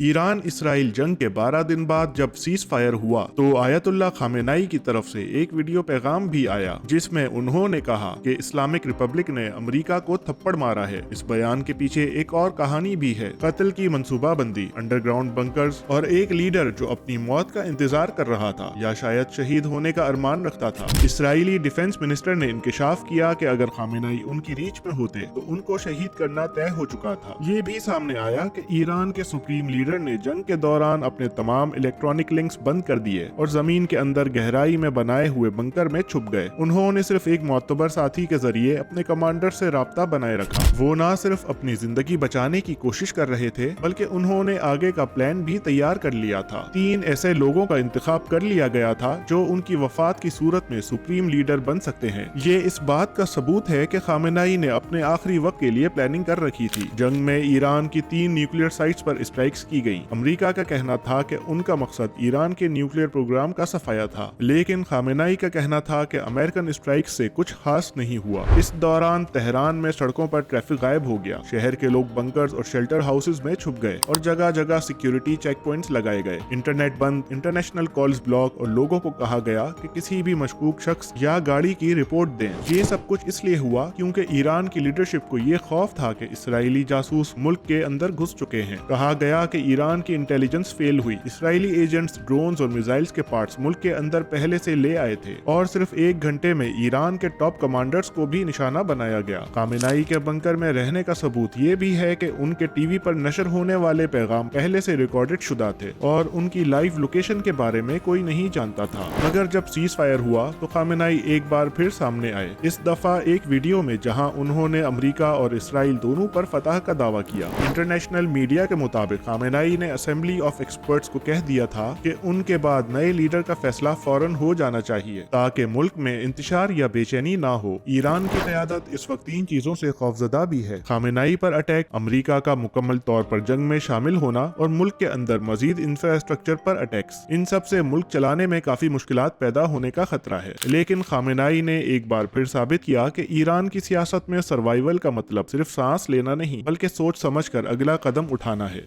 Iran Israel जंग के 12 दिन बाद जब सीज फायर हुआ तो आयतुल्लाह खामेनाई की तरफ से एक वीडियो पैगाम भी आया जिसमें उन्होंने कहा कि इस्लामिक रिपब्लिक ने अमेरिका को थप्पड़ मारा है। इस बयान के पीछे एक और कहानी भी है, कत्ल की मंसूबाबंदी, अंडरग्राउंड बंकर्स और एक लीडर जो अपनी मौत का इंतजार कर रहा था या शायद शहीद होने का अरमान रखता था। इसराइली डिफेंस मिनिस्टर ने इंकशाफ किया कि अगर खामेनाई उनकी रीच में होते तो उनको शहीद करना तय हो चुका था। ये भी सामने आया कि ईरान के सुप्रीम लीडर ने जंग के दौरान अपने तमाम इलेक्ट्रॉनिक लिंक्स बंद कर दिए और जमीन के अंदर गहराई में बनाए हुए बंकर में छुप गए। उन्होंने सिर्फ एक मोतबर साथी के जरिए अपने कमांडर से राब्ता बनाए रखा। वो न सिर्फ अपनी जिंदगी बचाने की कोशिश कर रहे थे बल्कि उन्होंने आगे का प्लान भी तैयार कर लिया था। 3 ऐसे लोगों का इंतखाब कर लिया गया था जो उनकी वफात की सूरत में सुप्रीम लीडर बन सकते हैं। ये इस बात का सबूत है कि खामेनाई ने अपने आखिरी वक्त के लिए प्लानिंग कर रखी थी। जंग में ईरान की 3 न्यूक्लियर साइट्स पर स्ट्राइक्स की गई। अमेरिका का कहना था कि उनका मकसद ईरान के न्यूक्लियर प्रोग्राम का सफाया था, लेकिन खामेनाई का कहना था कि अमेरिकन स्ट्राइक्स से कुछ खास नहीं हुआ। इस दौरान तेहरान में सड़कों पर ट्रैफिक गायब हो गया। शहर के लोग बंकर्स और शेल्टर हाउसेज में छुप गए और जगह जगह सिक्योरिटी चेक पॉइंट्स लगाए गए। इंटरनेट बंद, इंटरनेशनल कॉल्स ब्लॉक और लोगों को कहा गया कि किसी भी मशकूक शख्स या गाड़ी की रिपोर्ट दें। ये सब कुछ इसलिए हुआ क्योंकि ईरान की लीडरशिप को ये खौफ था कि इसराइली जासूस मुल्क के अंदर घुस चुके हैं। कहा गया कि ईरान की इंटेलिजेंस फेल हुई। इसराइली एजेंट्स ड्रोन्स और मिसाइल्स के पार्ट्स मुल्क के अंदर पहले से ले आए थे और सिर्फ 1 घंटे में ईरान के टॉप कमांडर्स को भी निशाना बनाया गया। खामेनाई के बंकर में रहने का सबूत ये भी है कि उनके टीवी पर नशर होने वाले पैगाम पहले से रिकॉर्डेड शुदा थे और उनकी लाइव लोकेशन के बारे में कोई नहीं जानता था। मगर जब सीज फायर हुआ तो खामेनाई एक बार फिर सामने आए, इस दफा एक वीडियो में जहां उन्होंने अमेरिका और इसराइल दोनों पर फतह का दावा किया। इंटरनेशनल मीडिया के मुताबिक खामेनाई ने असेंबली ऑफ एक्सपर्ट्स को कह दिया था कि उनके बाद नए लीडर का फैसला फौरन हो जाना चाहिए ताकि मुल्क में इंतशार या बेचैनी ना हो। ईरान की क़यादत इस वक्त 3 चीजों से खौफजदा भी है: खामेनाई पर अटैक, अमेरिका का मुकम्मल तौर पर जंग में शामिल होना और मुल्क के अंदर मजीद इंफ्रास्ट्रक्चर पर अटैक्स। इन सब से मुल्क चलाने में काफी मुश्किलात पैदा होने का खतरा है। लेकिन खामेनाई ने एक बार फिर साबित किया कि ईरान की सियासत में सर्वाइवल का मतलब सिर्फ सांस लेना नहीं बल्कि सोच समझ कर अगला कदम उठाना है।